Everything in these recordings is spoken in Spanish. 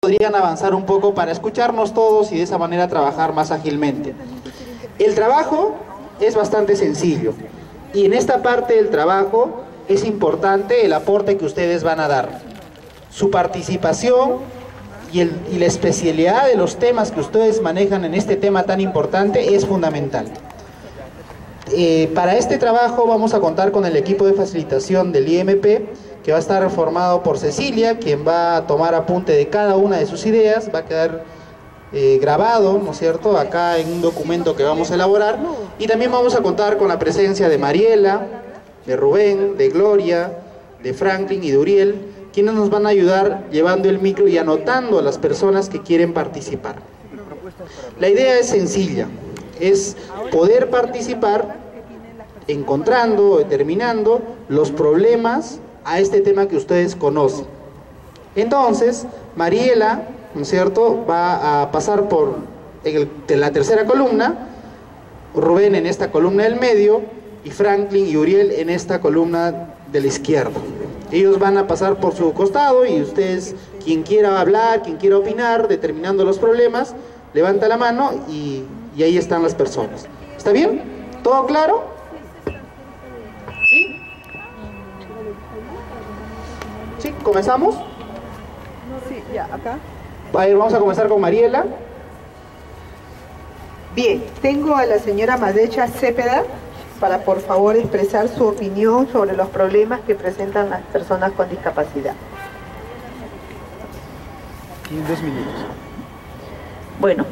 podrían avanzar un poco para escucharnos todos y de esa manera trabajar más ágilmente. El trabajo es bastante sencillo y en esta parte del trabajo es importante el aporte que ustedes van a dar. Su participación y la especialidad de los temas que ustedes manejan en este tema tan importante es fundamental. Para este trabajo vamos a contar con el equipo de facilitación del IMP, que va a estar formado por Cecilia, quien va a tomar apunte de cada una de sus ideas, va a quedar grabado, ¿no es cierto?, acá en un documento que vamos a elaborar, y también vamos a contar con la presencia de Mariela, de Rubén, de Gloria, de Franklin y de Uriel, quienes nos van a ayudar llevando el micro y anotando a las personas que quieren participar. La idea es sencilla, es poder participar encontrando, determinando los problemas a este tema que ustedes conocen. Entonces, Mariela, ¿no es cierto?, va a pasar por la tercera columna, Rubén en esta columna del medio y Franklin y Uriel en esta columna de la izquierda. Ellos van a pasar por su costado y ustedes, quien quiera hablar, quien quiera opinar, determinando los problemas, levanta la mano y ahí están las personas. ¿Está bien? ¿Todo claro? ¿Sí? ¿Sí? ¿Comenzamos? Sí, ya, acá. A ver, vamos a comenzar con Mariela. Bien, tengo a la señora Madecha Cepeda para por favor expresar su opinión sobre los problemas que presentan las personas con discapacidad. Tienen 2 minutos. Bueno,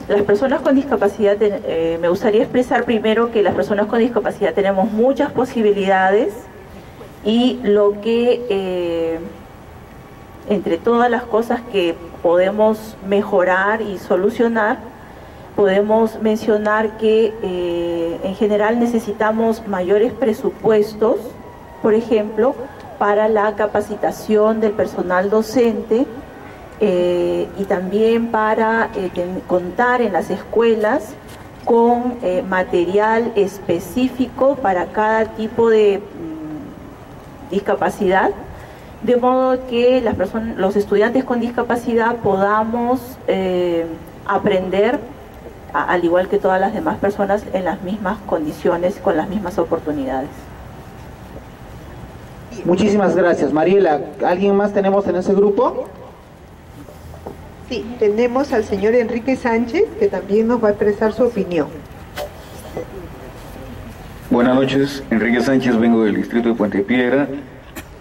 las personas con discapacidad, me gustaría expresar primero que las personas con discapacidad tenemos muchas posibilidades y lo que, entre todas las cosas que podemos mejorar y solucionar, podemos mencionar que en general necesitamos mayores presupuestos, por ejemplo, para la capacitación del personal docente, y también para contar en las escuelas con material específico para cada tipo de discapacidad, de modo que los estudiantes con discapacidad podamos aprender al igual que todas las demás personas en las mismas condiciones, con las mismas oportunidades. Muchísimas gracias, Mariela. ¿Alguien más tenemos en ese grupo? Sí, tenemos al señor Enrique Sánchez, que también nos va a expresar su opinión. Buenas noches, Enrique Sánchez, vengo del distrito de Puente Piedra.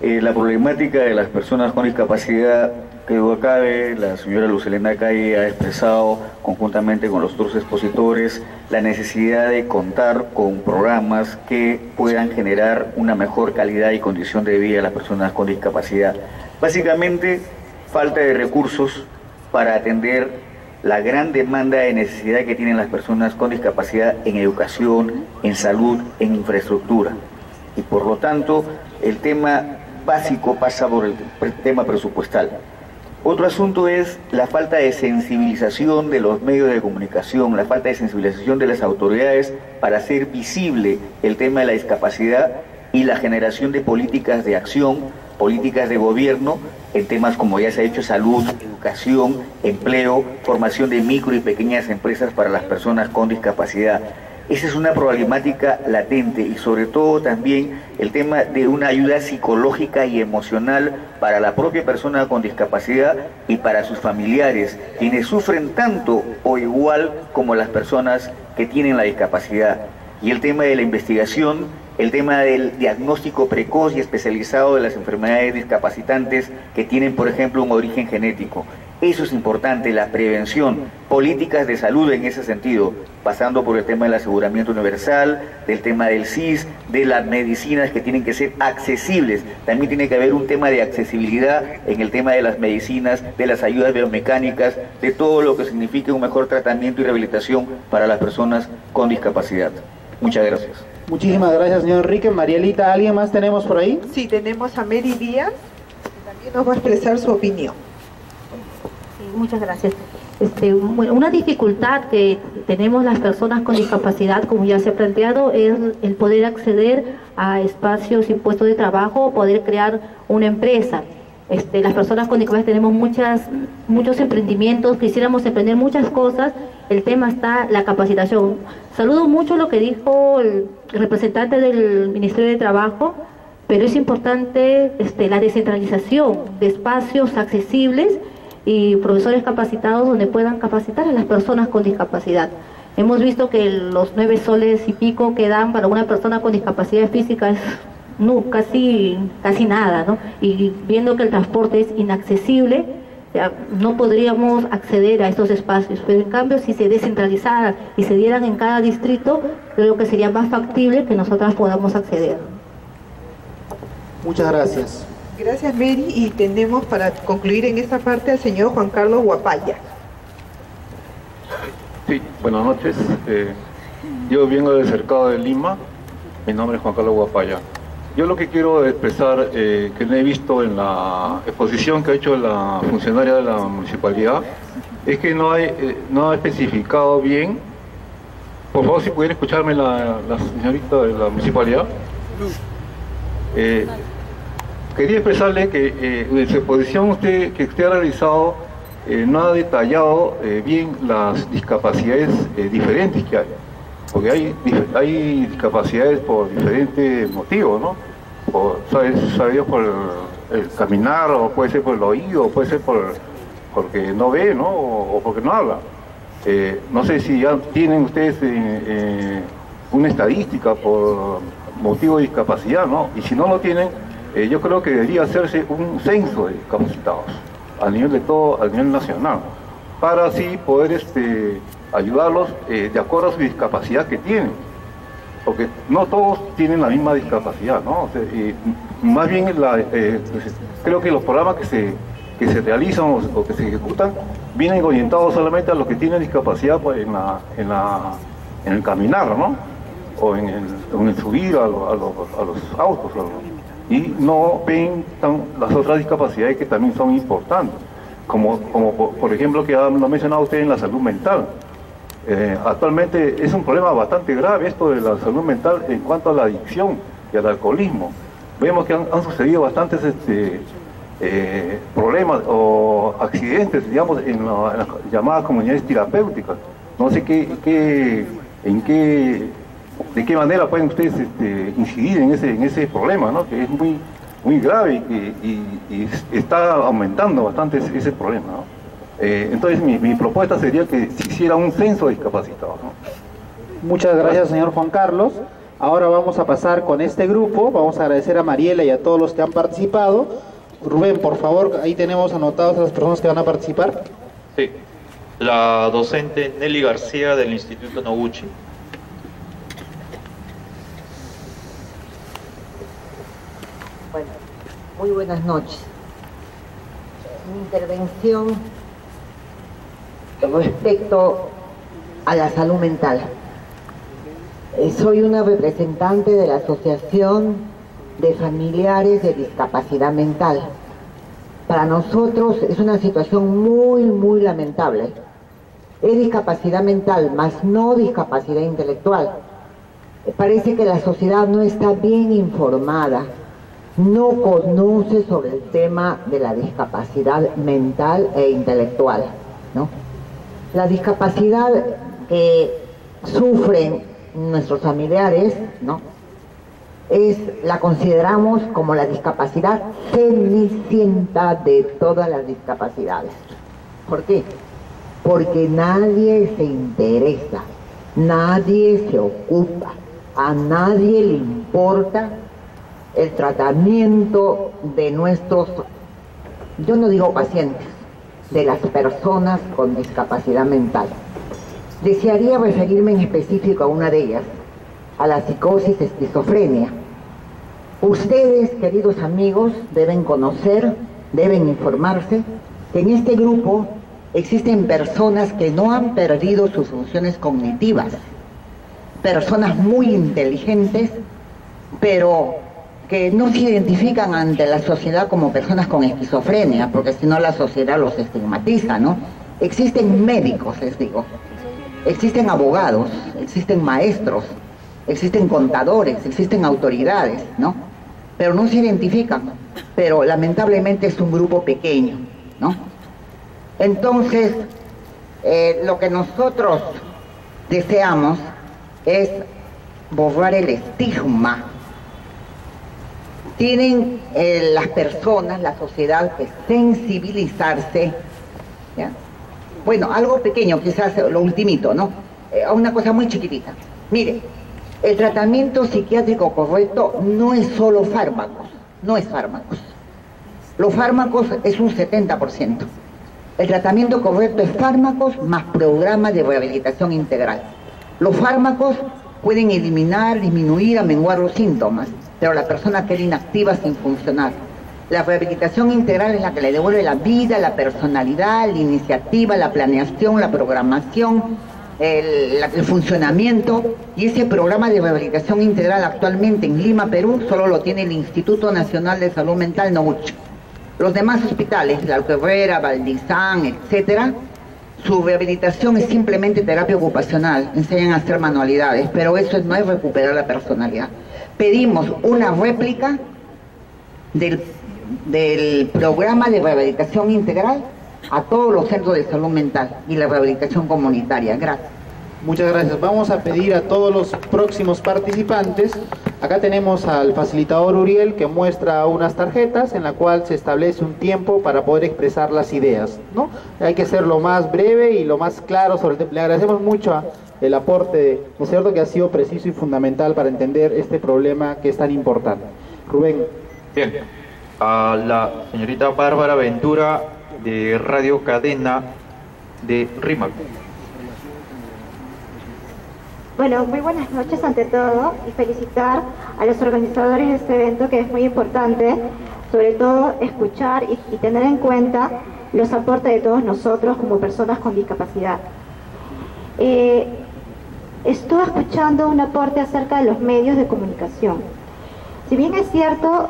La problemática de las personas con discapacidad, que duda cabe, la señora Lucelena Calle ha expresado conjuntamente con los otros expositores la necesidad de contar con programas que puedan generar una mejor calidad y condición de vida a las personas con discapacidad. Básicamente, falta de recursos para atender la gran demanda de necesidad que tienen las personas con discapacidad en educación, en salud, en infraestructura. Y por lo tanto, el tema básico pasa por el tema presupuestal. Otro asunto es la falta de sensibilización de los medios de comunicación, la falta de sensibilización de las autoridades para hacer visible el tema de la discapacidad y la generación de políticas de acción, políticas de gobierno en temas como ya se ha dicho, salud, educación, empleo, formación de micro y pequeñas empresas para las personas con discapacidad. Esa es una problemática latente y sobre todo también el tema de una ayuda psicológica y emocional para la propia persona con discapacidad y para sus familiares, quienes sufren tanto o igual como las personas que tienen la discapacidad. Y el tema de la investigación, el tema del diagnóstico precoz y especializado de las enfermedades discapacitantes que tienen, por ejemplo, un origen genético. Eso es importante, la prevención, políticas de salud en ese sentido, pasando por el tema del aseguramiento universal, del tema del SIS, de las medicinas que tienen que ser accesibles. También tiene que haber un tema de accesibilidad en el tema de las medicinas, de las ayudas biomecánicas, de todo lo que signifique un mejor tratamiento y rehabilitación para las personas con discapacidad. Muchas gracias. Muchísimas gracias, señor Enrique. Marielita, ¿alguien más tenemos por ahí? Sí, tenemos a Mary Díaz, que también nos va a expresar su opinión. Muchas gracias. Una dificultad que tenemos las personas con discapacidad, como ya se ha planteado, es el poder acceder a espacios y puestos de trabajo o poder crear una empresa. las personas con discapacidad tenemos muchos emprendimientos, quisiéramos emprender muchas cosas, el tema está la capacitación. Saludo mucho lo que dijo el representante del Ministerio de Trabajo, pero es importante la descentralización de espacios accesibles y profesores capacitados donde puedan capacitar a las personas con discapacidad. Hemos visto que los 9 soles y pico que dan para una persona con discapacidad física es casi nada, ¿no? Y viendo que el transporte es inaccesible, no podríamos acceder a estos espacios, pero en cambio si se descentralizaran y se dieran en cada distrito, creo que sería más factible que nosotras podamos acceder. Muchas gracias. Gracias, Mary, y tenemos para concluir en esta parte al señor Juan Carlos Guapaya. Sí, buenas noches. Yo vengo del Cercado de Lima. Mi nombre es Juan Carlos Guapaya. Yo lo que quiero expresar, que no he visto en la exposición que ha hecho la funcionaria de la municipalidad, es que no ha especificado bien. Por favor, si pudiera escucharme la señorita de la municipalidad. Quería expresarle que en su exposición que usted ha realizado no ha detallado bien las discapacidades diferentes que hay, porque hay discapacidades por diferentes motivos, ¿no? Sabe por el caminar, o puede ser por el oído, o puede ser porque no ve, ¿no? O porque no habla. No sé si ya tienen ustedes una estadística por motivo de discapacidad, ¿no? Y si no lo tienen, yo creo que debería hacerse un censo de discapacitados a nivel nacional, para así poder ayudarlos de acuerdo a su discapacidad que tienen, porque no todos tienen la misma discapacidad, ¿no? O sea, más bien creo que los programas que se realizan o que se ejecutan vienen orientados solamente a los que tienen discapacidad pues, en el caminar, ¿no? O en el subir a los autos, ¿no? Y no ven las otras discapacidades que también son importantes, como por ejemplo que lo ha mencionado usted en la salud mental. Actualmente es un problema bastante grave esto de la salud mental en cuanto a la adicción y al alcoholismo. Vemos que han sucedido bastantes problemas o accidentes, digamos, en las llamadas comunidades terapéuticas. No sé de qué manera pueden ustedes incidir en ese problema, ¿no? Que es muy grave y está aumentando bastante ese problema, ¿no? Entonces mi propuesta sería que se hiciera un censo de discapacitados, ¿no? Muchas gracias, señor Juan Carlos. Ahora vamos a pasar con este grupo. Vamos a agradecer a Mariela y a todos los que han participado. Rubén, por favor, ahí tenemos anotados a las personas que van a participar. Sí, la docente Nelly García del Instituto Noguchi. Bueno, muy buenas noches. Mi intervención respecto a la salud mental. Soy una representante de la Asociación de Familiares de Discapacidad Mental. Para nosotros es una situación muy lamentable. Es discapacidad mental, más no discapacidad intelectual. Parece que la sociedad no está bien informada, no conoce sobre el tema de la discapacidad mental e intelectual, ¿no? La discapacidad que sufren nuestros familiares, ¿no? La consideramos como la discapacidad cenicienta de todas las discapacidades. ¿Por qué? Porque nadie se interesa, nadie se ocupa, a nadie le importa el tratamiento de nuestros, yo no digo pacientes, de las personas con discapacidad mental. Desearía referirme en específico a una de ellas, a la psicosis esquizofrenia. Ustedes, queridos amigos, deben conocer, deben informarse que en este grupo existen personas que no han perdido sus funciones cognitivas, personas muy inteligentes, pero que no se identifican ante la sociedad como personas con esquizofrenia, porque si no la sociedad los estigmatiza, ¿no? Existen médicos, les digo, existen abogados, existen maestros, existen contadores, existen autoridades, ¿no? Pero no se identifican pero lamentablemente es un grupo pequeño, ¿no? Entonces, lo que nosotros deseamos es borrar el estigma. Tienen las personas, la sociedad, que sensibilizarse, ¿ya? Bueno, algo pequeño, quizás lo ultimito, ¿no? Una cosa muy chiquitita. Mire, el tratamiento psiquiátrico correcto no es solo fármacos, no es fármacos. Los fármacos es un 70%. El tratamiento correcto es fármacos más programa de rehabilitación integral. Los fármacos pueden eliminar, disminuir, amenguar los síntomas, pero la persona queda inactiva sin funcionar. La rehabilitación integral es la que le devuelve la vida, la personalidad, la iniciativa, la planeación, la programación, el funcionamiento. Y ese programa de rehabilitación integral actualmente en Lima, Perú, solo lo tiene el Instituto Nacional de Salud Mental, NOUCH. Los demás hospitales, la Alquebrera, Valdizán, etcétera, su rehabilitación es simplemente terapia ocupacional, enseñan a hacer manualidades, pero eso no es recuperar la personalidad. Pedimos una réplica del programa de rehabilitación integral a todos los centros de salud mental y la rehabilitación comunitaria. Gracias. Muchas gracias. Vamos a pedir a todos los próximos participantes. Acá tenemos al facilitador Uriel, que muestra unas tarjetas en la cual se establece un tiempo para poder expresar las ideas, ¿no? Hay que ser lo más breve y lo más claro sobre el tema. Le agradecemos mucho el aporte, ¿no es cierto?, que ha sido preciso y fundamental para entender este problema que es tan importante. Rubén. Bien. A la señorita Bárbara Ventura, de Radio Cadena de RIMAC. Bueno, muy buenas noches ante todo y felicitar a los organizadores de este evento, que es muy importante, sobre todo escuchar y tener en cuenta los aportes de todos nosotros como personas con discapacidad. Estuve escuchando un aporte acerca de los medios de comunicación. Si bien es cierto,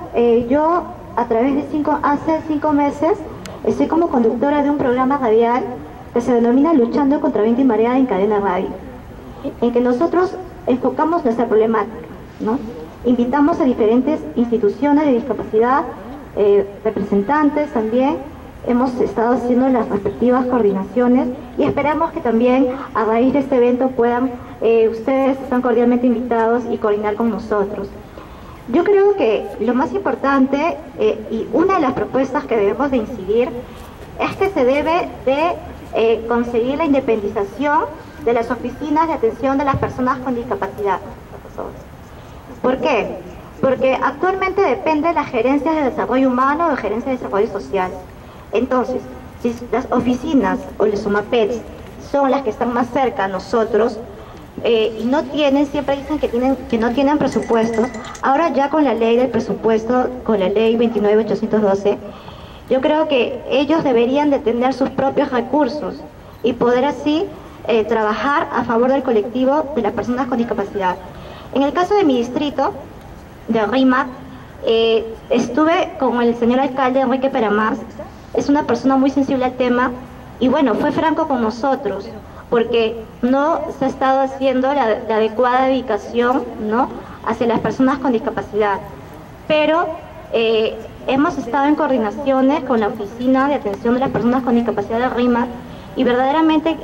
yo a través de hace 5 meses estoy como conductora de un programa radial que se denomina Luchando contra Viento y Marea en Cadena Radio, en que nosotros enfocamos nuestra problemática, ¿no? Invitamos a diferentes instituciones de discapacidad, representantes también. Hemos estado haciendo las respectivas coordinaciones y esperamos que también a raíz de este evento puedan, ustedes están cordialmente invitados y coordinar con nosotros. Yo creo que lo más importante y una de las propuestas que debemos de incidir es que se debe de conseguir la independización de las oficinas de atención de las personas con discapacidad. ¿Por qué? Porque actualmente depende de las gerencias de desarrollo humano o de gerencias de desarrollo social. Entonces, si las oficinas o los SOMAPETs son las que están más cerca a nosotros y no tienen, siempre dicen que no tienen presupuestos, ahora ya con la ley del presupuesto, con la ley 29.812, yo creo que ellos deberían de tener sus propios recursos y poder así trabajar a favor del colectivo de las personas con discapacidad. En el caso de mi distrito, de RIMAC, estuve con el señor alcalde Enrique Peramás. Es una persona muy sensible al tema y bueno, fue franco con nosotros porque no se ha estado haciendo la adecuada dedicación, ¿no?, hacia las personas con discapacidad, pero hemos estado en coordinaciones con la Oficina de Atención de las Personas con Discapacidad de RIMAC y verdaderamente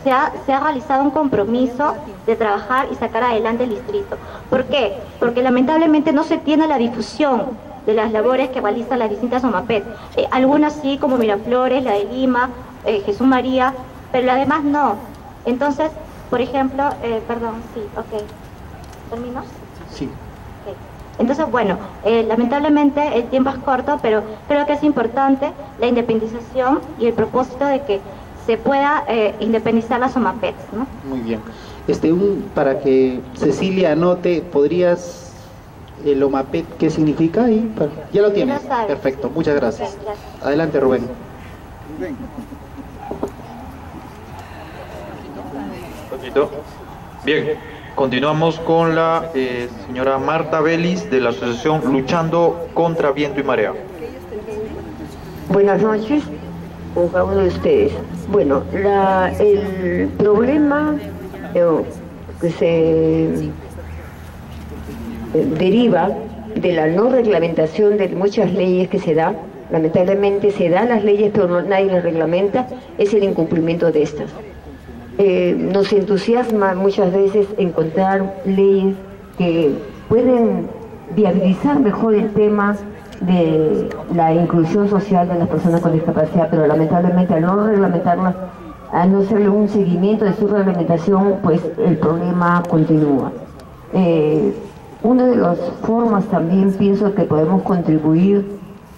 se ha realizado un compromiso de trabajar y sacar adelante el distrito. ¿Por qué? Porque lamentablemente no se tiene la difusión de las labores que realizan las distintas OMAPET. Algunas sí, como Miraflores, la de Lima, Jesús María, pero las demás no. Entonces, por ejemplo, perdón, sí, ok. ¿Termino? Sí. Okay. Entonces, bueno, lamentablemente el tiempo es corto, pero creo que es importante la independización y el propósito de que se pueda independizar las OMAPET, ¿no? Muy bien. Para que Cecilia anote, ¿podrías el OMAPET qué significa? Ya lo tienes. Perfecto, muchas gracias. Okay, gracias. Adelante, Rubén. Bien, continuamos con la señora Marta Vélez de la asociación Luchando contra Viento y Marea. Buenas noches con cada uno de ustedes. Bueno, el problema que se deriva de la no reglamentación de muchas leyes que se da. Lamentablemente se dan las leyes pero nadie las reglamenta, es el incumplimiento de estas. Nos entusiasma muchas veces encontrar leyes que pueden viabilizar mejor el tema de la inclusión social de las personas con discapacidad, pero lamentablemente al no reglamentarlas, al no hacerle un seguimiento de su reglamentación, pues el problema continúa. Una de las formas también pienso que podemos contribuir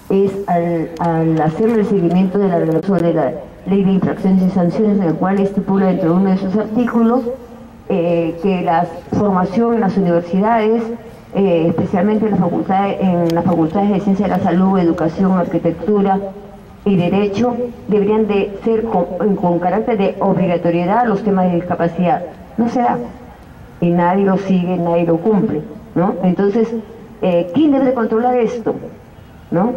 es al hacer el seguimiento de la regulación de la Ley de Infracciones y Sanciones, en el cual estipula dentro de uno de sus artículos que la formación en las universidades, especialmente en las facultades de Ciencia de la Salud, Educación, Arquitectura y Derecho, deberían de ser con carácter de obligatoriedad los temas de discapacidad. No se da, y nadie lo sigue, nadie lo cumple, ¿no? Entonces, ¿quién debe controlar esto? ¿No?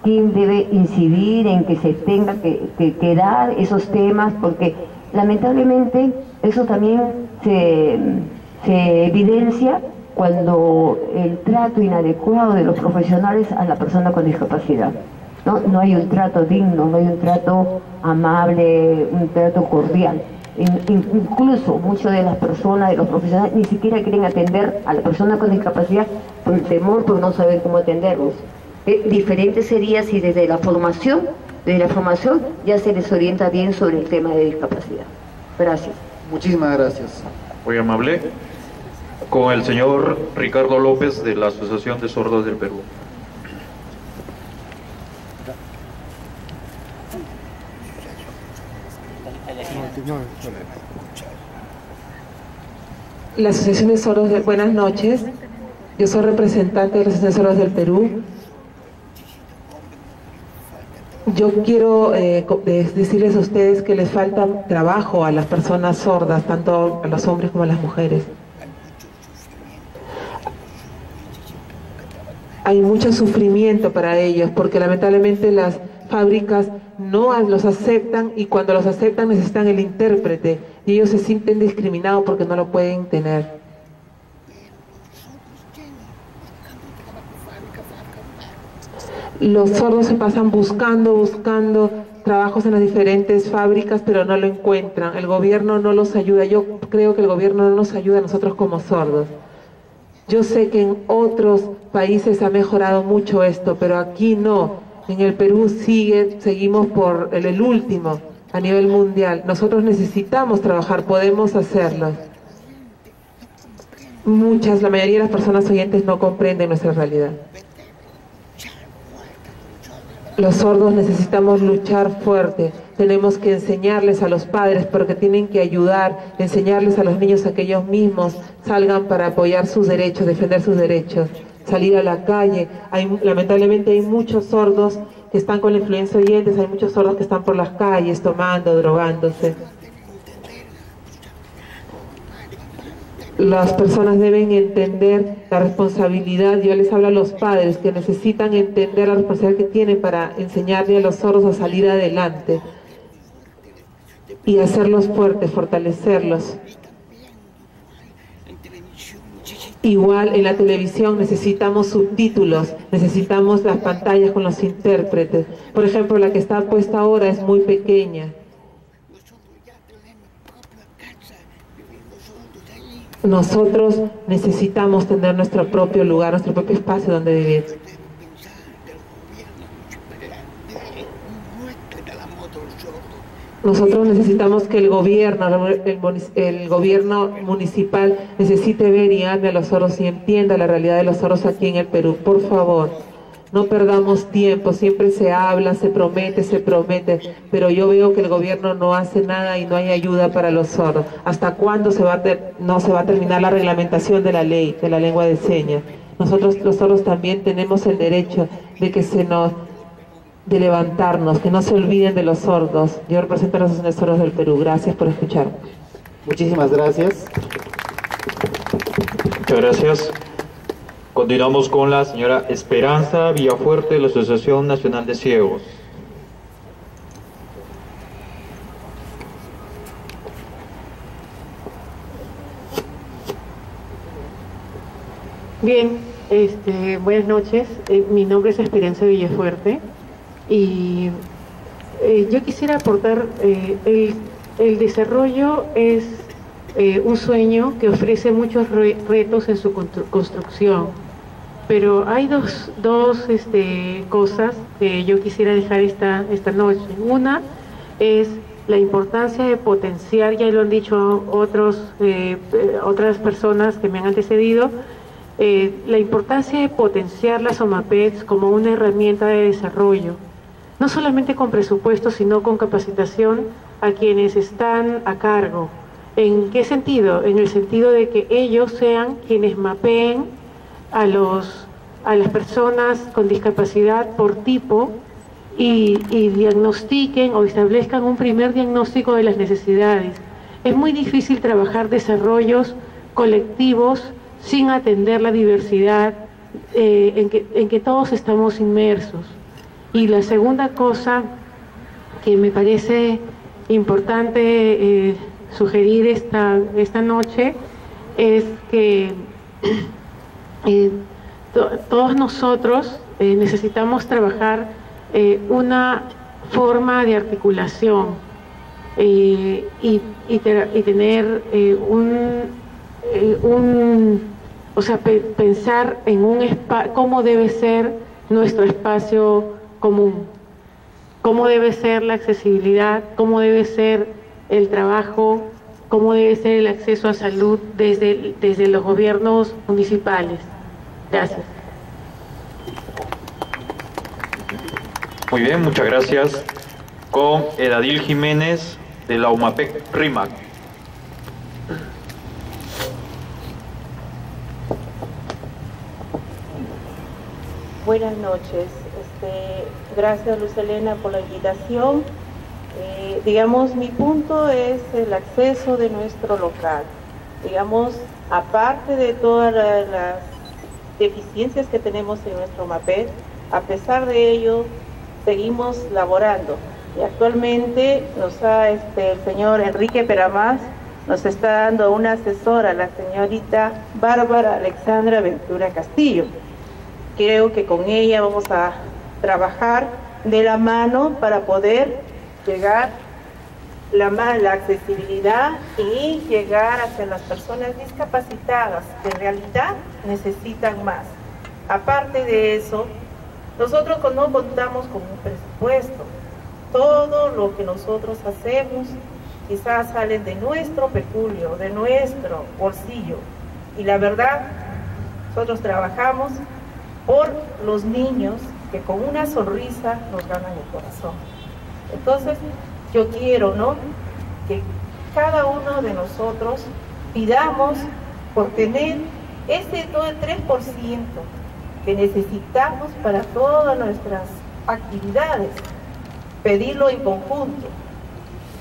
¿Quién debe incidir en que se tenga que dar esos temas? Porque lamentablemente eso también se evidencia cuando el trato inadecuado de los profesionales a la persona con discapacidad. No hay un trato digno, no hay un trato amable, un trato cordial. Incluso muchas de las personas, de los profesionales, ni siquiera quieren atender a la persona con discapacidad por el temor, por no saber cómo atenderlos. Diferente sería si desde la formación ya se les orienta bien sobre el tema de discapacidad. Gracias. Muchísimas gracias. Muy amable. Con el señor Ricardo López de la Asociación de Sordos del Perú. La Asociación de Sordos buenas noches. Yo soy representante de la Asociación de Sordos del Perú. Yo quiero decirles a ustedes que les falta trabajo a las personas sordas, tanto a los hombres como a las mujeres. Hay mucho sufrimiento para ellos porque lamentablemente las fábricas no los aceptan, y cuando los aceptan necesitan el intérprete y ellos se sienten discriminados porque no lo pueden tener. Los sordos se pasan buscando trabajos en las diferentes fábricas, pero no lo encuentran. El gobierno no los ayuda. Yo creo que el gobierno no nos ayuda a nosotros como sordos. Yo sé que en otros países ha mejorado mucho esto, pero aquí no. En el Perú seguimos por el último a nivel mundial. Nosotros necesitamos trabajar, podemos hacerlo. La mayoría de las personas oyentes no comprenden nuestra realidad. Los sordos necesitamos luchar fuerte, tenemos que enseñarles a los padres porque tienen que ayudar, enseñarles a los niños a que ellos mismos salgan para apoyar sus derechos, defender sus derechos, salir a la calle. Lamentablemente hay muchos sordos que están con la influencia oyentes, hay muchos sordos que están por las calles tomando, drogándose. Las personas deben entender la responsabilidad. Yo les hablo a los padres que necesitan entender la responsabilidad que tienen para enseñarle a los sordos a salir adelante y hacerlos fuertes, fortalecerlos. Igual en la televisión necesitamos subtítulos, necesitamos las pantallas con los intérpretes. Por ejemplo, la que está puesta ahora es muy pequeña. Nosotros necesitamos tener nuestro propio lugar, nuestro propio espacio donde vivir. Nosotros necesitamos que el gobierno municipal necesite ver y ame a los sordos y entienda la realidad de los sordos aquí en el Perú. Por favor, no perdamos tiempo, siempre se habla, se promete, pero yo veo que el gobierno no hace nada y no hay ayuda para los sordos. ¿Hasta cuándo no se va a terminar la reglamentación de la ley, de la lengua de señas? Nosotros los sordos también tenemos el derecho de levantarnos, que no se olviden de los sordos. Yo represento a la Asociación de Sordos del Perú. Gracias por escuchar. Muchísimas gracias. Muchas gracias. Continuamos con la señora Esperanza Villafuerte de la Asociación Nacional de Ciegos. Bien. Buenas noches, mi nombre es Esperanza Villafuerte y yo quisiera aportar, el desarrollo es un sueño que ofrece muchos retos en su construcción, pero hay dos cosas que yo quisiera dejar esta noche. Una es la importancia de potenciar, ya lo han dicho otras personas que me han antecedido, la importancia de potenciar las OMAPEDs como una herramienta de desarrollo, no solamente con presupuesto, sino con capacitación a quienes están a cargo. ¿En qué sentido? En el sentido de que ellos sean quienes mapeen a las personas con discapacidad por tipo y diagnostiquen o establezcan un primer diagnóstico de las necesidades. Es muy difícil trabajar desarrollos colectivos sin atender la diversidad en que todos estamos inmersos. Y la segunda cosa que me parece importante sugerir esta noche es que todos nosotros necesitamos trabajar una forma de articulación y tener pensar en cómo debe ser nuestro espacio común, cómo debe ser la accesibilidad, cómo debe ser el trabajo, cómo debe ser el acceso a salud desde los gobiernos municipales. Gracias. Muy bien, muchas gracias. Con Edadil Jiménez de la UMAPEC RIMAC. Buenas noches. Gracias, Luz Helena, por la invitación. Digamos, mi punto es el acceso de nuestro local. Digamos, aparte de todas las deficiencias que tenemos en nuestro MAPED, a pesar de ello, seguimos laborando. Y actualmente el señor Enrique Peramás nos está dando una asesora, la señorita Bárbara Alexandra Ventura Castillo. Creo que con ella vamos a trabajar de la mano para poder llegar la accesibilidad y llegar hacia las personas discapacitadas que en realidad necesitan más. Aparte de eso, nosotros no contamos con un presupuesto. Todo lo que nosotros hacemos quizás sale de nuestro peculio, de nuestro bolsillo. Y la verdad, nosotros trabajamos por los niños que con una sonrisa nos ganan el corazón. Entonces, yo quiero, que cada uno de nosotros pidamos por tener todo el 3% que necesitamos para todas nuestras actividades, pedirlo en conjunto,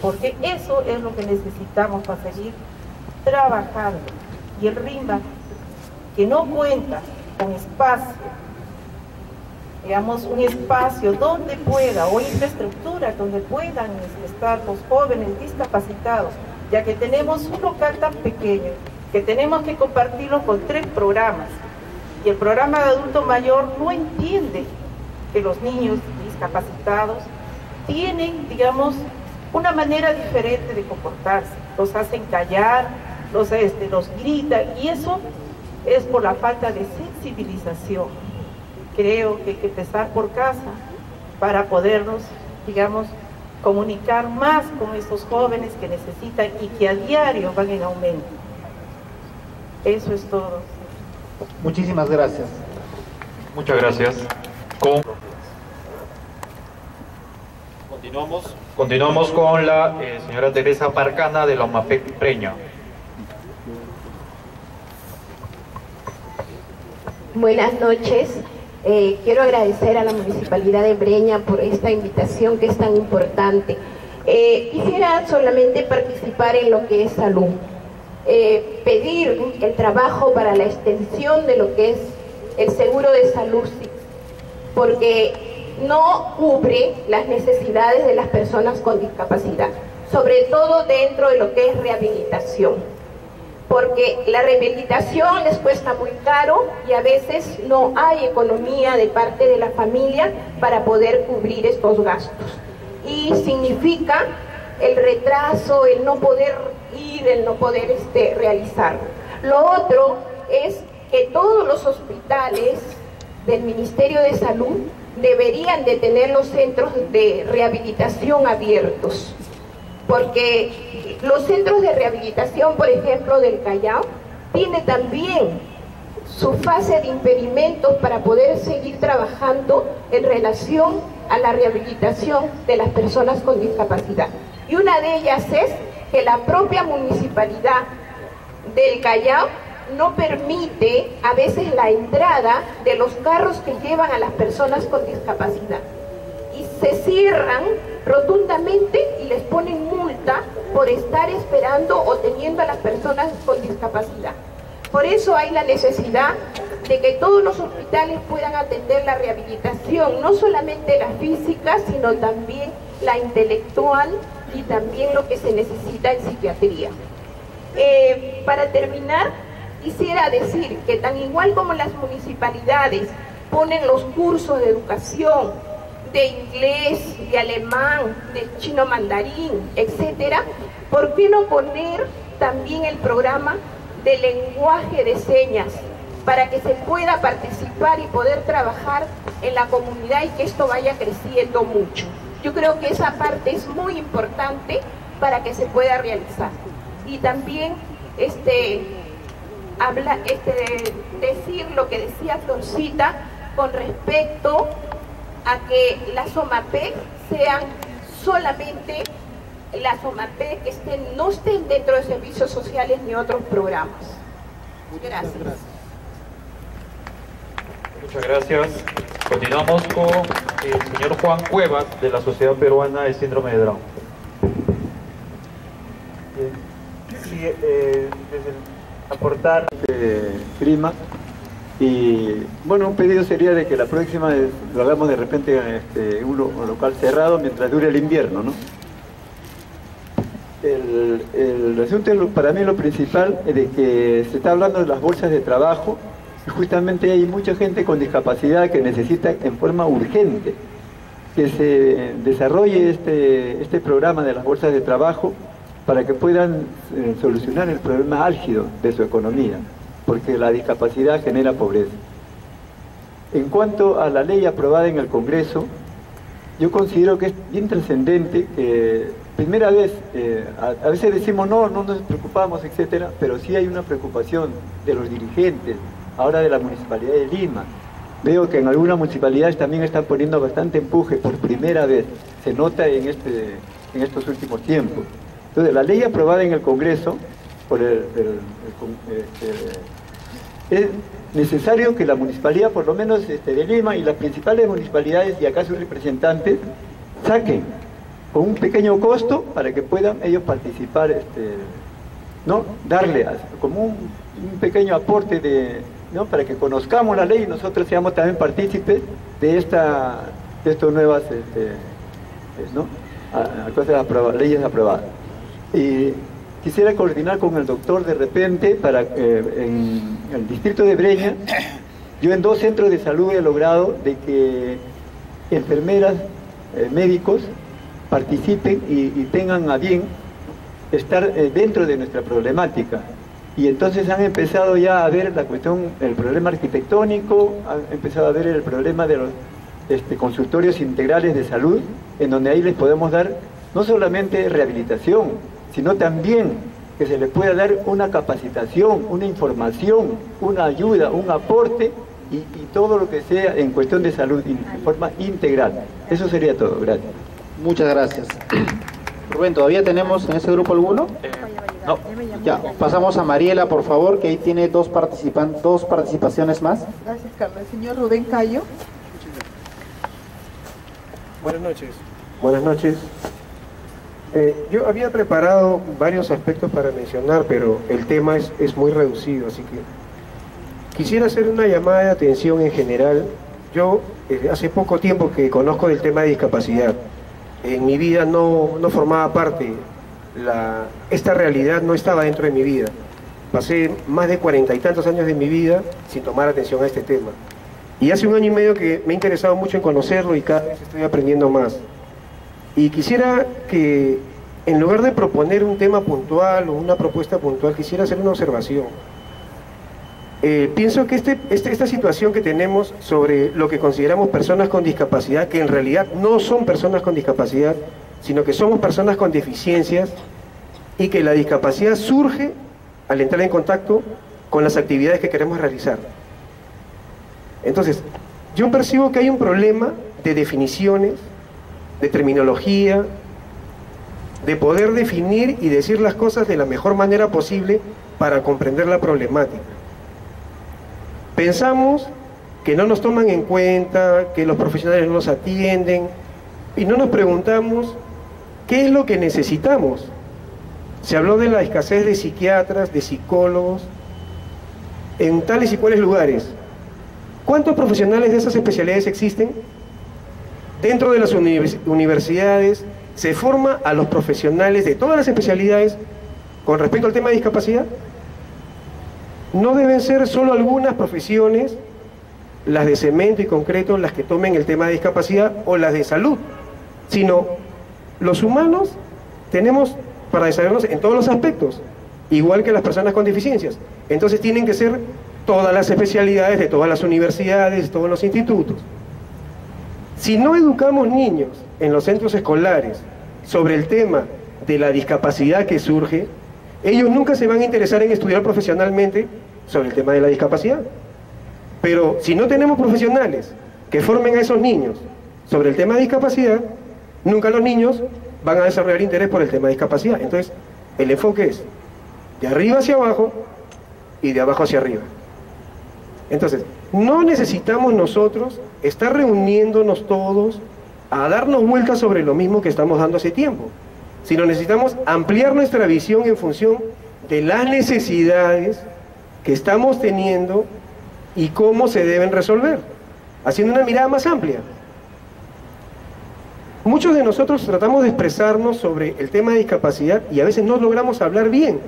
porque eso es lo que necesitamos para seguir trabajando. Y el RIMAC, que no cuenta con espacio, digamos, un espacio donde pueda, o infraestructura donde puedan estar los jóvenes discapacitados, ya que tenemos un local tan pequeño que tenemos que compartirlo con 3 programas, y el programa de adulto mayor no entiende que los niños discapacitados tienen, digamos, una manera diferente de comportarse, los hacen callar, los gritan, y eso es por la falta de sensibilización. Creo que hay que empezar por casa para podernos, digamos, comunicar más con estos jóvenes que necesitan y que a diario van en aumento. Eso es todo. Muchísimas gracias. Muchas gracias. Continuamos con la señora Teresa Parcana de la UMAPEC Breña. Buenas noches. Quiero agradecer a la Municipalidad de Breña por esta invitación que es tan importante. Quisiera solamente participar en lo que es salud. Pedir el trabajo para la extensión de lo que es el seguro de salud, porque no cubre las necesidades de las personas con discapacidad, sobre todo dentro de lo que es rehabilitación. porque la rehabilitación les cuesta muy caro y a veces no hay economía de parte de la familia para poder cubrir estos gastos. Y significa el retraso, el no poder ir, el no poder realizarlo. Lo otro es que todos los hospitales del Ministerio de Salud deberían de tener los centros de rehabilitación abiertos, porque los centros de rehabilitación, por ejemplo, del Callao, tiene también su fase de impedimentos para poder seguir trabajando en relación a la rehabilitación de las personas con discapacidad. Y una de ellas es que la propia municipalidad del Callao no permite a veces la entrada de los carros que llevan a las personas con discapacidad. Y se cierran rotundamente y les ponen multa por estar esperando o teniendo a las personas con discapacidad. Por eso hay la necesidad de que todos los hospitales puedan atender la rehabilitación, no solamente la física, sino también la intelectual y también lo que se necesita en psiquiatría. Para terminar, quisiera decir que tan igual como las municipalidades ponen los cursos de educación, de inglés, de alemán, de chino mandarín, etcétera, ¿por qué no poner también el programa de lenguaje de señas para que se pueda participar y poder trabajar en la comunidad y que esto vaya creciendo mucho? Yo creo que esa parte es muy importante para que se pueda realizar. Y también decir lo que decía Florcita con respecto a que las OMAPEC sean solamente las OMAPEC que no estén dentro de servicios sociales ni otros programas. Gracias. Muchas gracias. Continuamos con el señor Juan Cuevas, de la Sociedad Peruana del Síndrome de Down. Sí, desde aportar prima, y bueno, un pedido sería de que la próxima lo hagamos de repente en un local cerrado mientras dure el invierno, ¿no? El asunto, para mí lo principal es de que se está hablando de las bolsas de trabajo, y justamente hay mucha gente con discapacidad que necesita en forma urgente que se desarrolle este programa de las bolsas de trabajo para que puedan solucionar el problema álgido de su economía, porque la discapacidad genera pobreza. En cuanto a la ley aprobada en el Congreso, yo considero que es bien trascendente que primera vez, a veces decimos no nos preocupamos, etcétera, pero sí hay una preocupación de los dirigentes, ahora de la Municipalidad de Lima. Veo que en algunas municipalidades también están poniendo bastante empuje por primera vez, se nota en estos últimos tiempos. Entonces, la ley aprobada en el Congreso, es necesario que la municipalidad, por lo menos de Lima y las principales municipalidades y acá sus representantes, saquen con un pequeño costo para que puedan ellos participar, ¿no? Darle como un pequeño aporte para que conozcamos la ley y nosotros seamos también partícipes de estas nuevas leyes aprobadas. Y quisiera coordinar con el doctor de repente para en el distrito de Breña, yo en 2 centros de salud he logrado de que enfermeras, médicos participen y tengan a bien estar dentro de nuestra problemática. Y entonces han empezado ya a ver la cuestión, el problema arquitectónico, han empezado a ver el problema de los consultorios integrales de salud, en donde ahí les podemos dar no solamente rehabilitación, sino también que se les pueda dar una capacitación, una información, una ayuda, un aporte y todo lo que sea en cuestión de salud en forma integral. Eso sería todo. Gracias. Muchas gracias. Rubén, ¿todavía tenemos en ese grupo alguno? No. Ya, pasamos a Mariela, por favor, que ahí tiene dos participaciones más. Gracias, Carlos. El señor Rubén Cayo. Buenas noches. Buenas noches. Yo había preparado varios aspectos para mencionar, pero el tema es muy reducido, así que quisiera hacer una llamada de atención en general. Yo hace poco tiempo que conozco del tema de discapacidad. En mi vida no formaba parte, esta realidad no estaba dentro de mi vida. pasé más de 40 y tantos años de mi vida sin tomar atención a este tema. Y hace 1 año y medio que me he interesado mucho en conocerlo y cada vez estoy aprendiendo más. Y quisiera que, en lugar de proponer un tema puntual o una propuesta puntual, quisiera hacer una observación. Pienso que esta situación que tenemos sobre lo que consideramos personas con discapacidad, que en realidad no son personas con discapacidad, sino que somos personas con deficiencias, y que la discapacidad surge al entrar en contacto con las actividades que queremos realizar. Entonces, yo percibo que hay un problema de definiciones, de terminología, de poder definir y decir las cosas de la mejor manera posible para comprender la problemática. Pensamos que no nos toman en cuenta, que los profesionales no nos atienden, y no nos preguntamos qué es lo que necesitamos. Se habló de la escasez de psiquiatras, de psicólogos, en tales y cuales lugares. ¿Cuántos profesionales de esas especialidades existen? Dentro de las universidades se forma a los profesionales de todas las especialidades con respecto al tema de discapacidad. No deben ser solo algunas profesiones, las de cemento y concreto, las que tomen el tema de discapacidad, o las de salud, sino los humanos tenemos para desarrollarnos en todos los aspectos, igual que las personas con deficiencias. Entonces tienen que ser todas las especialidades de todas las universidades, de todos los institutos. Si no educamos niños en los centros escolares sobre el tema de la discapacidad que surge, ellos nunca se van a interesar en estudiar profesionalmente sobre el tema de la discapacidad. Pero si no tenemos profesionales que formen a esos niños sobre el tema de discapacidad, nunca los niños van a desarrollar interés por el tema de discapacidad. Entonces, el enfoque es de arriba hacia abajo y de abajo hacia arriba. Entonces, no necesitamos nosotros estar reuniéndonos todos a darnos vueltas sobre lo mismo que estamos dando hace tiempo, sino necesitamos ampliar nuestra visión en función de las necesidades que estamos teniendo y cómo se deben resolver, haciendo una mirada más amplia. Muchos de nosotros tratamos de expresarnos sobre el tema de discapacidad y a veces no logramos hablar bien,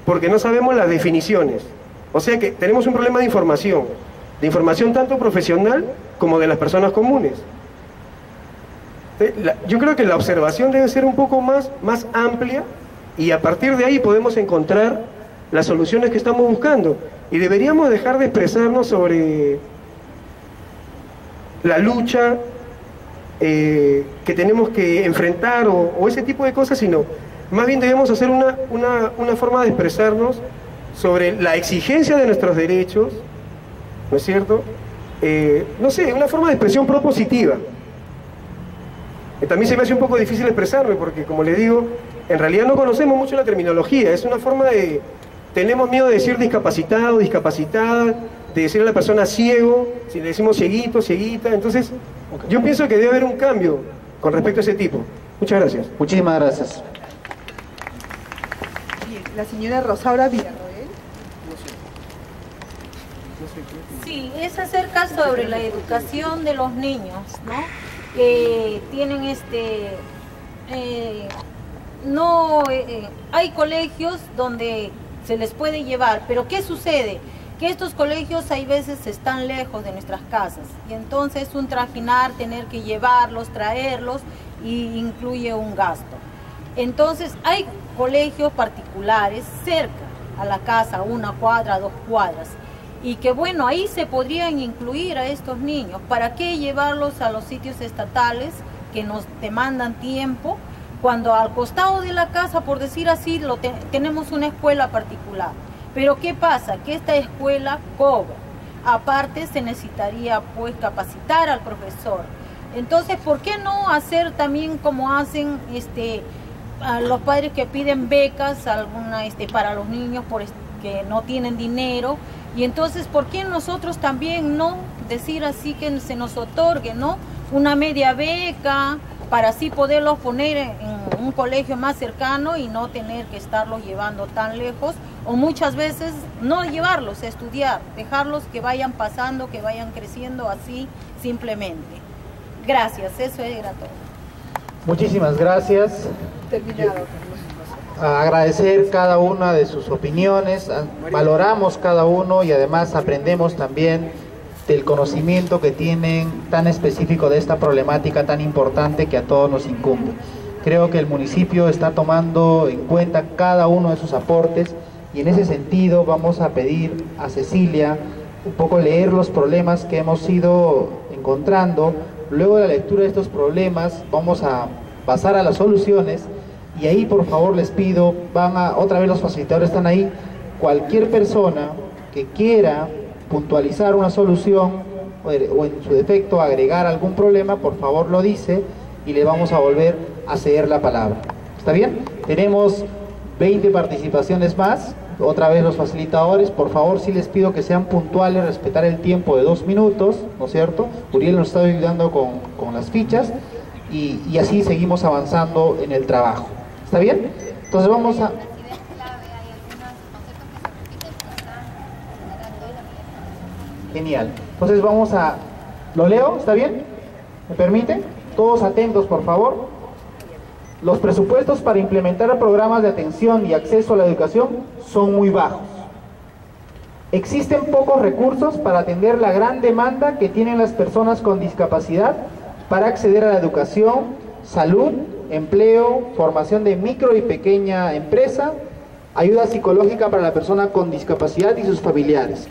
porque no sabemos las definiciones. O sea que tenemos un problema de información tanto profesional como de las personas comunes. Yo creo que la observación debe ser un poco más amplia, y a partir de ahí podemos encontrar las soluciones que estamos buscando. Y deberíamos dejar de expresarnos sobre la lucha que tenemos que enfrentar o ese tipo de cosas, sino más bien debemos hacer una forma de expresarnos sobre la exigencia de nuestros derechos, ¿no es cierto? No sé, una forma de expresión propositiva. También se me hace un poco difícil expresarme porque, como le digo, en realidad no conocemos mucho la terminología. Es una forma de... Tenemos miedo de decir discapacitado, discapacitada, de decir a la persona ciego, si le decimos cieguito, cieguita. Entonces, yo pienso que debe haber un cambio con respecto a ese tipo. Muchas gracias. Muchísimas gracias. Bien, la señora Rosaura Villarroel. Sí, es acerca sobre la educación de los niños, ¿no? Que tienen hay colegios donde se les puede llevar, pero ¿qué sucede? Que estos colegios hay veces están lejos de nuestras casas y entonces un trajinar, tener que llevarlos, traerlos, y incluye un gasto. Entonces hay colegios particulares cerca a la casa, 1 cuadra, 2 cuadras, y que bueno, ahí se podrían incluir a estos niños. ¿Para qué llevarlos a los sitios estatales que nos demandan tiempo, cuando al costado de la casa, por decir así, tenemos una escuela particular? Pero ¿qué pasa? Que esta escuela cobra. Aparte se necesitaría pues capacitar al profesor. Entonces, ¿por qué no hacer también como hacen a los padres que piden becas para los niños que no tienen dinero? Y entonces, ¿por qué nosotros también no decir así que se nos otorgue, ¿no?, una media beca, para así poderlos poner en un colegio más cercano y no tener que estarlos llevando tan lejos, o muchas veces no llevarlos a estudiar, dejarlos que vayan pasando, que vayan creciendo así simplemente? Gracias, eso era todo. Muchísimas gracias. Terminado. agradecer cada una de sus opiniones, valoramos cada uno y además aprendemos también del conocimiento que tienen tan específico de esta problemática tan importante que a todos nos incumbe. Creo que el municipio está tomando en cuenta cada uno de sus aportes y en ese sentido vamos a pedir a Cecilia un poco leer los problemas que hemos ido encontrando. Luego de la lectura de estos problemas vamos a pasar a las soluciones y ahí por favor les pido, otra vez los facilitadores están ahí, cualquier persona que quiera puntualizar una solución o en su defecto agregar algún problema, por favor lo dice y le vamos a volver a ceder la palabra. ¿Está bien? Tenemos 20 participaciones más, otra vez los facilitadores, por favor sí les pido que sean puntuales, respetar el tiempo de 2 minutos, ¿no es cierto? Uriel nos está ayudando con las fichas y así seguimos avanzando en el trabajo. ¿Está bien? Entonces vamos a... Genial. Entonces vamos a... ¿Lo leo? ¿Está bien? ¿Me permite? Todos atentos, por favor. Los presupuestos para implementar programas de atención y acceso a la educación son muy bajos. Existen pocos recursos para atender la gran demanda que tienen las personas con discapacidad para acceder a la educación, salud, empleo, formación de micro y pequeña empresa, ayuda psicológica para la persona con discapacidad y sus familiares.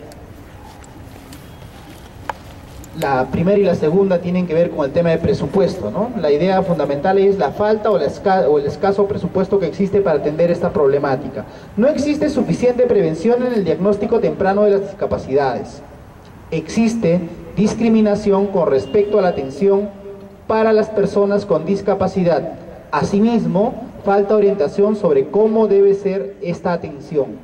La primera y la segunda tienen que ver con el tema de presupuesto, ¿no? La idea fundamental es la falta o el escaso presupuesto que existe para atender esta problemática. No existe suficiente prevención en el diagnóstico temprano de las discapacidades. Existe discriminación con respecto a la atención para las personas con discapacidad. Asimismo, falta orientación sobre cómo debe ser esta atención.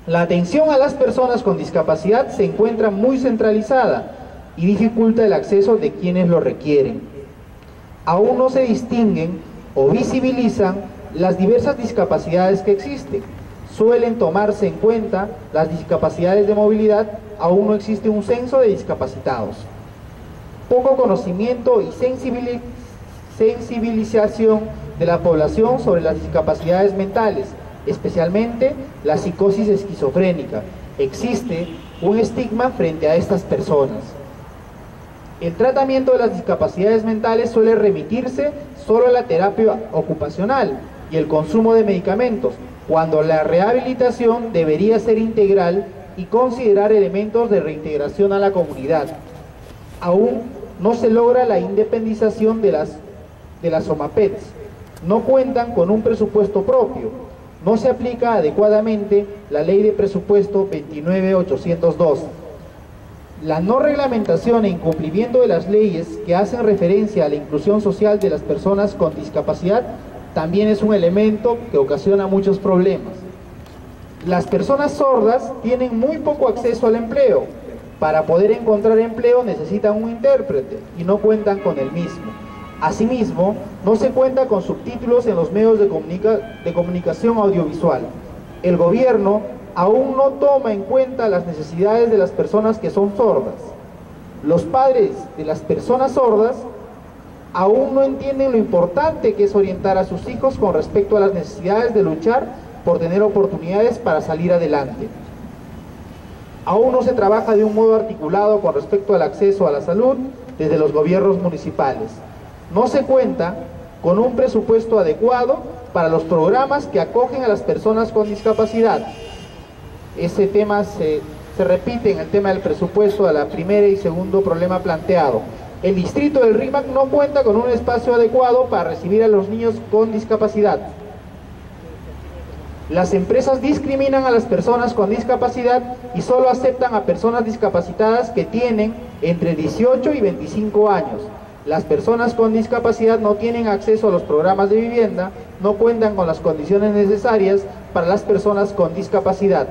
La atención a las personas con discapacidad se encuentra muy centralizada y dificulta el acceso de quienes lo requieren. Aún no se distinguen o visibilizan las diversas discapacidades que existen. Suelen tomarse en cuenta las discapacidades de movilidad, aún no existe un censo de discapacitados. Poco conocimiento y sensibilización de la población sobre las discapacidades mentales, especialmente la psicosis esquizofrénica. Existe un estigma frente a estas personas. El tratamiento de las discapacidades mentales suele remitirse solo a la terapia ocupacional y el consumo de medicamentos, cuando la rehabilitación debería ser integral y considerar elementos de reintegración a la comunidad. Aún no se logra la independización de las SOMAPETs. No cuentan con un presupuesto propio. No se aplica adecuadamente la Ley de Presupuesto 29802. La no reglamentación e incumplimiento de las leyes que hacen referencia a la inclusión social de las personas con discapacidad también es un elemento que ocasiona muchos problemas. Las personas sordas tienen muy poco acceso al empleo. Para poder encontrar empleo necesitan un intérprete y no cuentan con el mismo. Asimismo, no se cuenta con subtítulos en los medios de comunicación audiovisual. El gobierno aún no toma en cuenta las necesidades de las personas que son sordas. Los padres de las personas sordas aún no entienden lo importante que es orientar a sus hijos con respecto a las necesidades de luchar por tener oportunidades para salir adelante. Aún no se trabaja de un modo articulado con respecto al acceso a la salud desde los gobiernos municipales. No se cuenta con un presupuesto adecuado para los programas que acogen a las personas con discapacidad. Ese tema se repite en el tema del presupuesto a la primera y segundo problema planteado. El distrito del RIMAC no cuenta con un espacio adecuado para recibir a los niños con discapacidad. Las empresas discriminan a las personas con discapacidad y solo aceptan a personas discapacitadas que tienen entre 18 y 25 años. Las personas con discapacidad no tienen acceso a los programas de vivienda, no cuentan con las condiciones necesarias para las personas con discapacidad.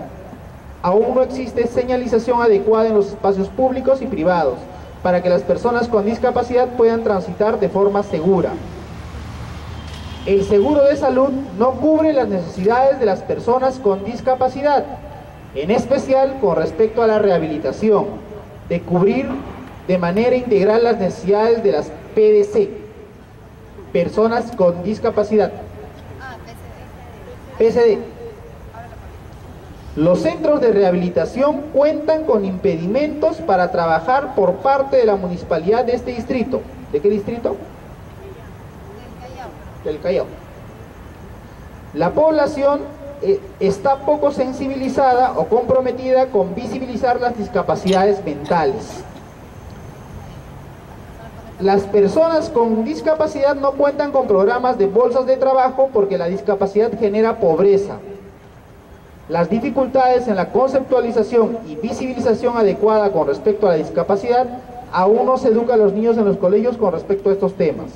Aún no existe señalización adecuada en los espacios públicos y privados para que las personas con discapacidad puedan transitar de forma segura. El seguro de salud no cubre las necesidades de las personas con discapacidad, en especial con respecto a la rehabilitación, de cubrir de manera integral las necesidades de las PDC, personas con discapacidad. PSD. Los centros de rehabilitación cuentan con impedimentos para trabajar por parte de la municipalidad de este distrito. ¿De qué distrito? Del Callao. La población está poco sensibilizada o comprometida con visibilizar las discapacidades mentales. Las personas con discapacidad no cuentan con programas de bolsas de trabajo porque la discapacidad genera pobreza. Las dificultades en la conceptualización y visibilización adecuada con respecto a la discapacidad, aún no se educa a los niños en los colegios con respecto a estos temas.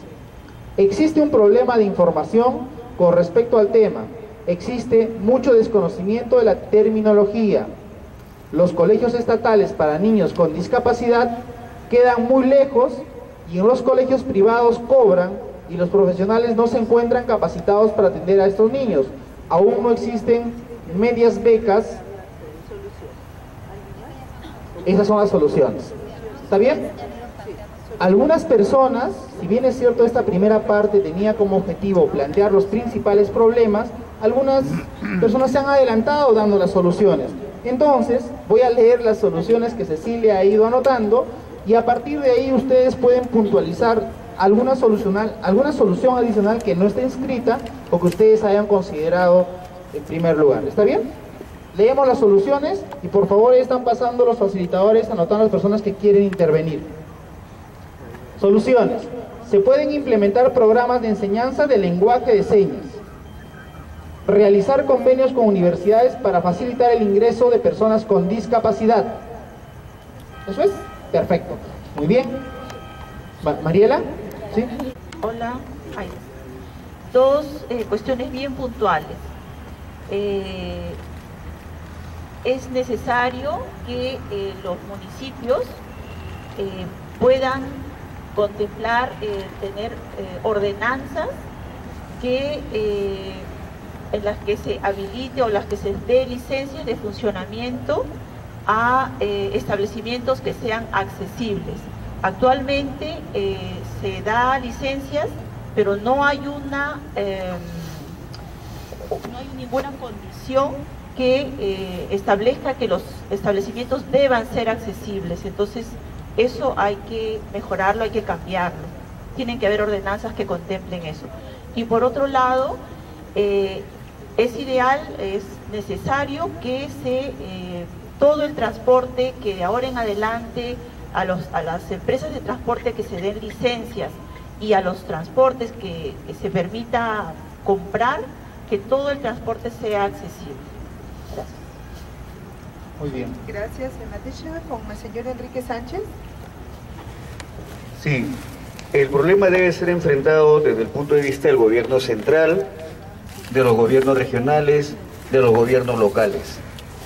Existe un problema de información con respecto al tema. Existe mucho desconocimiento de la terminología. Los colegios estatales para niños con discapacidad quedan muy lejos y en los colegios privados cobran y los profesionales no se encuentran capacitados para atender a estos niños. Aún no existen medias becas. Esas son las soluciones. ¿Está bien? Algunas personas, si bien es cierto esta primera parte tenía como objetivo plantear los principales problemas, algunas personas se han adelantado dando las soluciones. Entonces, voy a leer las soluciones que Cecilia ha ido anotando y a partir de ahí ustedes pueden puntualizar alguna solución adicional que no esté inscrita o que ustedes hayan considerado en primer lugar. ¿Está bien? Leemos las soluciones y por favor están pasando los facilitadores anotando las personas que quieren intervenir. Soluciones. Se pueden implementar programas de enseñanza de lenguaje de señas. Realizar convenios con universidades para facilitar el ingreso de personas con discapacidad. ¿Eso es? Perfecto. Muy bien. Mariela. ¿Sí? Hola. Dos cuestiones bien puntuales. Es necesario que los municipios puedan contemplar tener ordenanzas que en las que se habilite o las que se dé licencias de funcionamiento a establecimientos que sean accesibles. Actualmente se da licencias, pero no hay ninguna condición que establezca que los establecimientos deban ser accesibles. Entonces, eso hay que mejorarlo, hay que cambiarlo. Tienen que haber ordenanzas que contemplen eso. Y por otro lado, es ideal, es necesario que todo el transporte que de ahora en adelante a las empresas de transporte que se den licencias y a los transportes que se permita comprar, que todo el transporte sea accesible. Gracias. Muy bien. Gracias, Natasha. Con el señor Enrique Sánchez. Sí, el problema debe ser enfrentado desde el punto de vista del gobierno central, de los gobiernos regionales, de los gobiernos locales.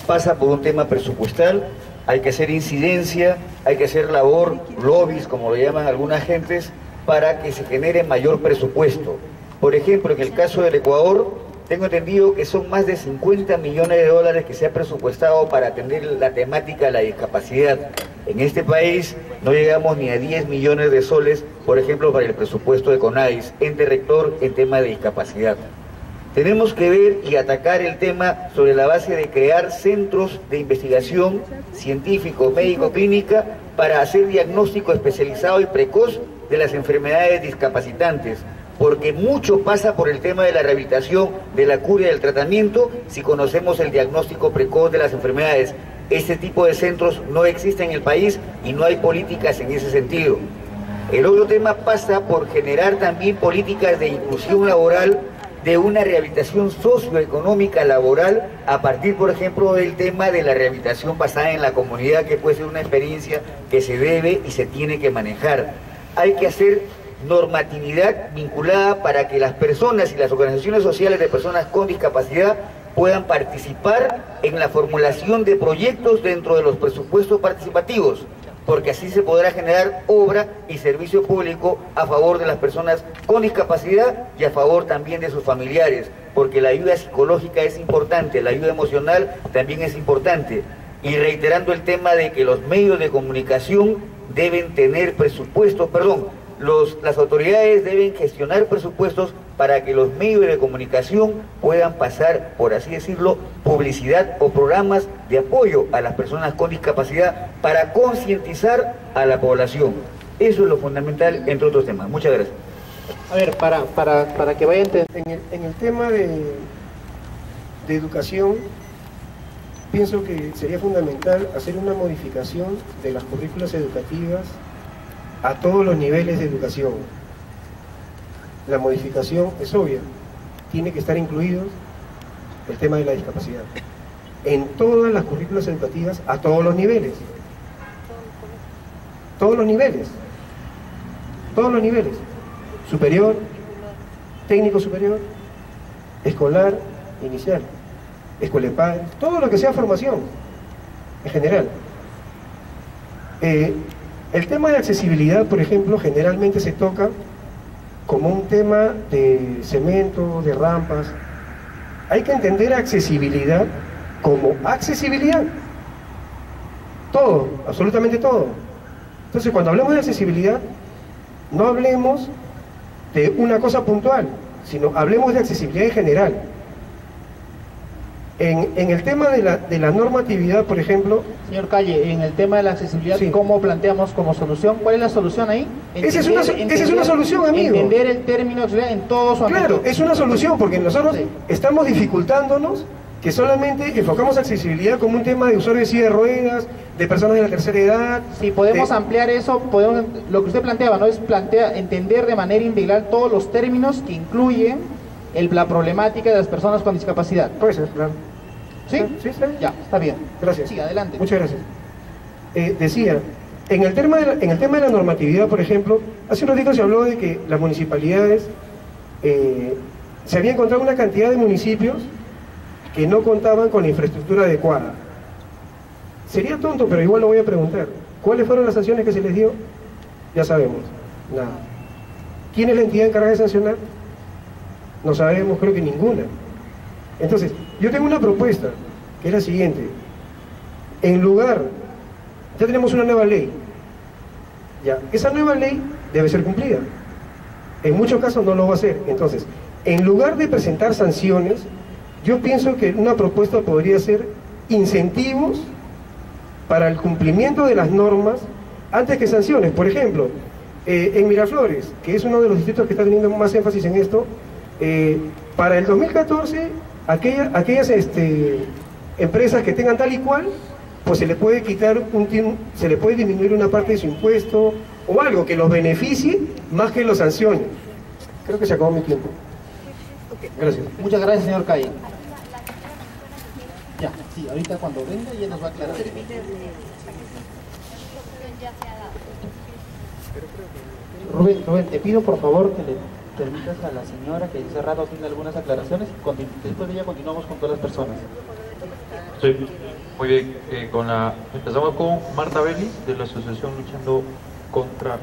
Pasa por un tema presupuestal, hay que hacer incidencia, hay que hacer labor, lobbies, como lo llaman algunas gentes, para que se genere mayor presupuesto. Por ejemplo, en el caso del Ecuador, tengo entendido que son más de 50 millones de dólares que se ha presupuestado para atender la temática de la discapacidad. En este país no llegamos ni a 10 millones de soles, por ejemplo, para el presupuesto de CONADIS, ente rector en tema de discapacidad. Tenemos que ver y atacar el tema sobre la base de crear centros de investigación científico, médico, clínica, para hacer diagnóstico especializado y precoz de las enfermedades discapacitantes, porque mucho pasa por el tema de la rehabilitación, de la cura y del tratamiento, si conocemos el diagnóstico precoz de las enfermedades. Este tipo de centros no existen en el país y no hay políticas en ese sentido. El otro tema pasa por generar también políticas de inclusión laboral, de una rehabilitación socioeconómica laboral, a partir, por ejemplo, del tema de la rehabilitación basada en la comunidad, que puede ser una experiencia que se debe y se tiene que manejar. Hay que hacer normatividad vinculada para que las personas y las organizaciones sociales de personas con discapacidad puedan participar en la formulación de proyectos dentro de los presupuestos participativos, porque así se podrá generar obra y servicio público a favor de las personas con discapacidad y a favor también de sus familiares, porque la ayuda psicológica es importante, la ayuda emocional también es importante. Y reiterando el tema de que los medios de comunicación deben tener presupuestos, las autoridades deben gestionar presupuestos para que los medios de comunicación puedan pasar, por así decirlo, publicidad o programas de apoyo a las personas con discapacidad para concientizar a la población. Eso es lo fundamental, entre otros temas. Muchas gracias. A ver, para que vayan en el tema de educación, pienso que sería fundamental hacer una modificación de las currículas educativas a todos los niveles de educación. La modificación es obvia, tiene que estar incluido el tema de la discapacidad en todas las currículas educativas a todos los niveles. Todos los niveles. Todos los niveles. Superior, técnico superior, escolar, inicial, escuela de padres, todo lo que sea formación en general. El tema de accesibilidad, por ejemplo, generalmente se toca como un tema de cemento, de rampas. Hay que entender accesibilidad como accesibilidad. Todo, absolutamente todo. Entonces, cuando hablemos de accesibilidad, no hablemos de una cosa puntual, sino hablemos de accesibilidad en general. En el tema de la normatividad, por ejemplo... Señor Calle, en el tema de la accesibilidad, sí. ¿Cómo planteamos como solución? ¿Cuál es la solución ahí? Esa es una solución, amigo. Entender el término accesibilidad en todo su ámbito. Claro, es una solución, porque nosotros estamos dificultándonos que solamente enfocamos accesibilidad como un tema de usuarios de silla de ruedas, de personas de la tercera edad. Si podemos ampliar eso, lo que usted planteaba, ¿no? Es entender de manera integral todos los términos que incluyen la problemática de las personas con discapacidad. Puede ser, claro. ¿Sí? Sí, está bien. Ya, está bien. Gracias. Sí, adelante. Muchas gracias. Decía, en el tema de la normatividad, por ejemplo, hace un ratito se habló de que las municipalidades se había encontrado una cantidad de municipios que no contaban con la infraestructura adecuada. Sería tonto, pero igual lo voy a preguntar. ¿Cuáles fueron las sanciones que se les dio? Ya sabemos, nada. ¿Quién es la entidad encargada de sancionar? No sabemos, creo que ninguna. Entonces, yo tengo una propuesta, que es la siguiente. En lugar, ya tenemos una nueva ley. Ya, esa nueva ley debe ser cumplida. En muchos casos no lo va a hacer. Entonces, en lugar de presentar sanciones, yo pienso que una propuesta podría ser incentivos para el cumplimiento de las normas antes que sanciones. Por ejemplo, en Miraflores, que es uno de los distritos que está teniendo más énfasis en esto, para el 2014, aquellas empresas que tengan tal y cual, pues se le puede se le puede disminuir una parte de su impuesto o algo que los beneficie más que los sancione. Creo que se acabó mi tiempo. Gracias. Muchas gracias, señor Calle. Ya, sí, ahorita cuando venga ya nos va a aclarar. Rubén, te pido por favor que le permitas a la señora que hace rato tiene algunas aclaraciones, después de ella continuamos con todas las personas. Sí, muy bien. Empezamos con Marta Vélez, de la Asociación Luchando contra...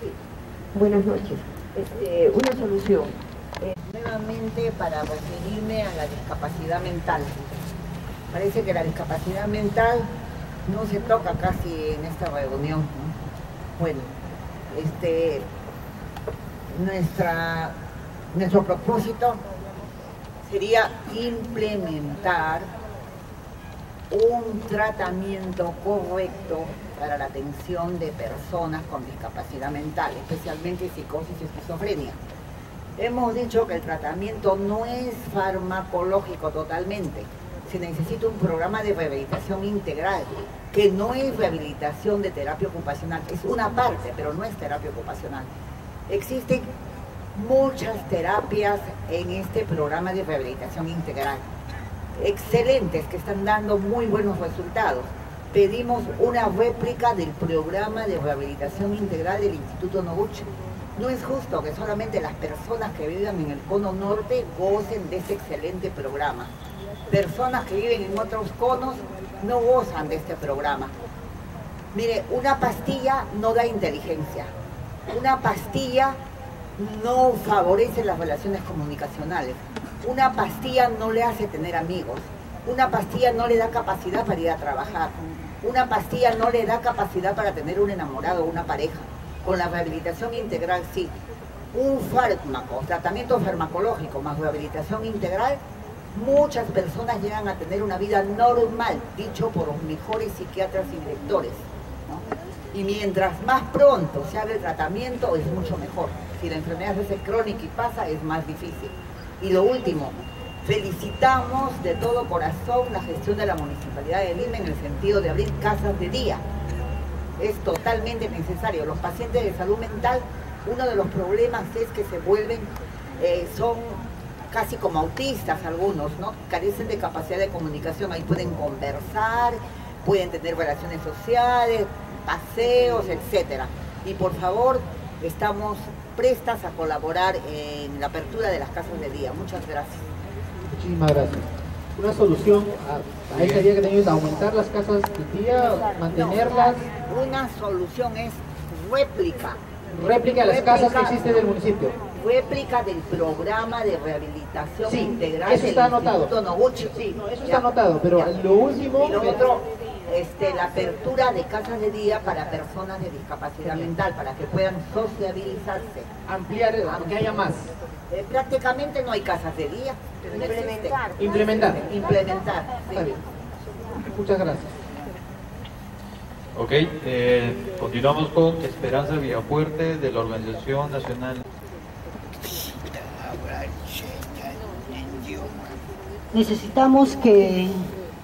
Sí. Buenas noches. Una solución. Nuevamente para referirme a la discapacidad mental. Parece que la discapacidad mental no se toca casi en esta reunión, ¿no? Bueno, nuestro propósito sería implementar un tratamiento correcto para la atención de personas con discapacidad mental, especialmente psicosis y esquizofrenia. Hemos dicho que el tratamiento no es farmacológico totalmente, se necesita un programa de rehabilitación integral, que no es rehabilitación de terapia ocupacional, es una parte, pero no es terapia ocupacional. Existen muchas terapias en este programa de rehabilitación integral, excelentes, que están dando muy buenos resultados. Pedimos una réplica del programa de rehabilitación integral del Instituto Noguchi. No es justo que solamente las personas que vivan en el cono norte gocen de este excelente programa. Personas que viven en otros conos no gozan de este programa. Mire, una pastilla no da inteligencia. Una pastilla no favorece las relaciones comunicacionales. Una pastilla no le hace tener amigos. Una pastilla no le da capacidad para ir a trabajar. Una pastilla no le da capacidad para tener un enamorado o una pareja. Con la rehabilitación integral sí. un fármaco, tratamiento farmacológico más rehabilitación integral, muchas personas llegan a tener una vida normal, dicho por los mejores psiquiatras y directores, ¿no? Y mientras más pronto se haga el tratamiento es mucho mejor. Si la enfermedad es crónica y pasa, es más difícil. Y lo último, felicitamos de todo corazón la gestión de la Municipalidad de Lima en el sentido de abrir casas de día. Es totalmente necesario. Los pacientes de salud mental, uno de los problemas es que se vuelven, son casi como autistas algunos, ¿no? Carecen de capacidad de comunicación, ahí pueden conversar, pueden tener relaciones sociales, paseos, etcétera. Y por favor, estamos prestas a colaborar en la apertura de las casas de día. Muchas gracias. Muchísimas gracias. Una solución a esta idea que tenemos, aumentar las casas de día, mantenerlas. No, una solución es réplica. Réplica de las casas que existen del municipio. Réplica del programa de rehabilitación integral. Eso está anotado. Noguchi. Sí, eso está anotado, pero lo último. Y lo otro, la apertura de casas de día para personas de discapacidad mental, para que puedan sociabilizarse. Ampliar, que haya más. Prácticamente no hay casas de día. Implementar. Sí. Está bien. Muchas gracias. Ok, continuamos con Esperanza Villafuerte de la Organización Nacional. Necesitamos que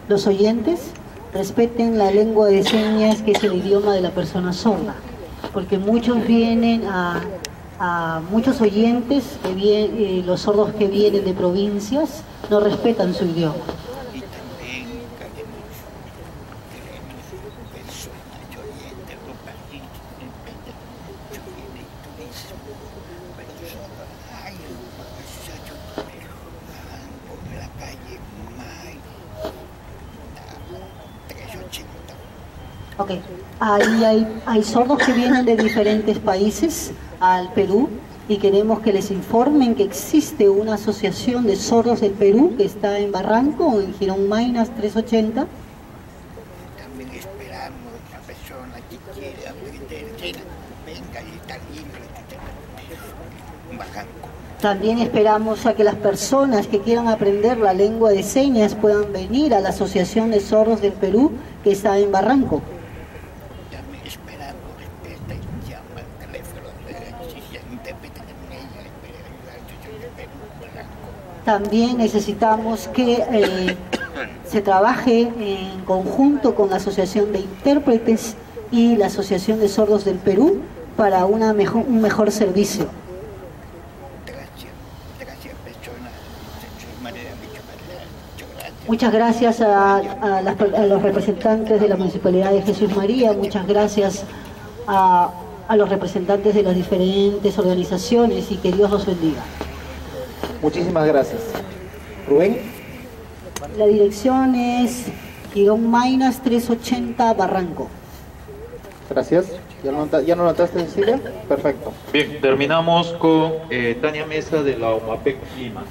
los oyentes respeten la lengua de señas, que es el idioma de la persona sorda, porque muchos vienen muchos oyentes, los sordos que vienen de provincias, no respetan su idioma. Ok, ahí hay sordos que vienen de diferentes países al Perú y queremos que les informen que existe una asociación de sordos del Perú que está en Barranco, en Girón Mainas 380. También esperamos una persona que quiera aprender, venga y está libre en Barranco. También esperamos a que las personas que quieran aprender la lengua de señas puedan venir a la Asociación de Sordos del Perú que está en Barranco. También necesitamos que se trabaje en conjunto con la Asociación de Intérpretes y la Asociación de Sordos del Perú para un mejor servicio. Muchas gracias a los representantes de la Municipalidad de Jesús María, muchas gracias a los representantes de las diferentes organizaciones y que Dios los bendiga. Muchísimas gracias. Rubén. La dirección es Girón Mainas 380 Barranco. Gracias. ¿Ya no notaste, Cecilia? Perfecto. Bien, terminamos con Tania Mesa de la OMAPEC Lima.